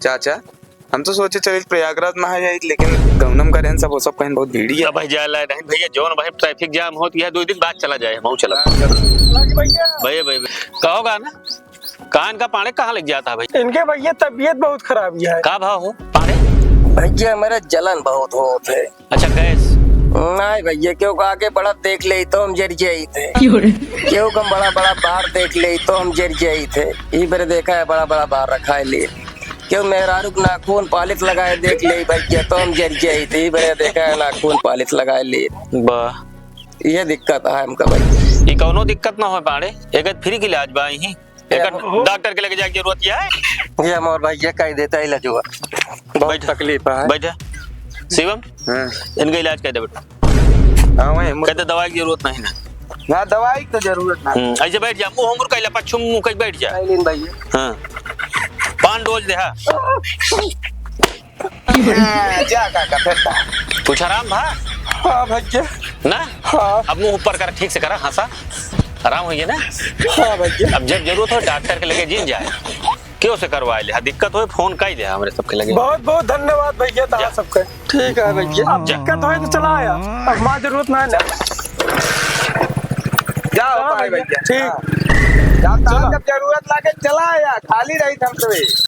अच्छा अच्छा, हम तो सोचे चल प्रयागराज में आ जाए, लेकिन गमनम करें सब वो सब कहीं बहुत भीड़ है भाई जाला नहीं भैया, जोन भाई ट्रैफिक जाम होती है 2 दिन बाद चला जाए, मऊ चला भैया भैया कहोगा ना। कान का पानी कहाँ लग जाता है भाई? इनके भैया तबीयत बहुत खराब है। का भाव हो पानी? भैया मेरा जलन बहुत होत है। अच्छा गैस नहीं भैया, क्यों आगे बड़ा देख ले तो हम जर जाई थे, क्यों कम बड़ा बड़ा बाहर देख ले तो हम जर जाई थे। ये बार देखा है बड़ा बड़ा बाहर रखा है ले, क्यों मेरा रुक नाखून पालिश लगाए देख ले भैया तो हम जर जाई थे। ये बार देखा है नाखून पालिश लगाए ले, वाह ये दिक्कत है हमका भाई। ये कौनो दिक्कत ना हो पाड़े, एक फ्री के इलाज बा ही, एक डॉक्टर के लेके जाए जरूरत है। ये मोर भैया कह देता है लजुआ, बहुत तकलीफ है। बैठा शिवम, इनका इलाज कर दे बेटा। हाँ वही कहते दवाई की जरूरत नहीं ना, ना दवाई तो जरूरत ना। ऐसे बैठ जा, मुंह मुर कैला पछुम मुंह कहीं बैठ जा। भैया हाँ 5 डोज दे। हाँ जा काका फिर कुछ आराम भा हाँ भैया ना। हाँ अब मुंह ऊपर कर, ठीक से करा, हंसा, आराम हुई है ना। हाँ भैया, अब जब जरूरत हो डॉक्टर के लगे जिन जाए, क्यों से करवा ले, दिक्कत हो फोन कर दे हमारे सबके लगे। बहुत बहुत धन्यवाद भैया तारा सबके। ठीक है भैया, अब दिक्कत हो तो चला आया, अब माँ जरूरत ना है ना। जाओ भाई भैया ठीक। जब जरूरत लगे चला आया, खाली रही हम तो।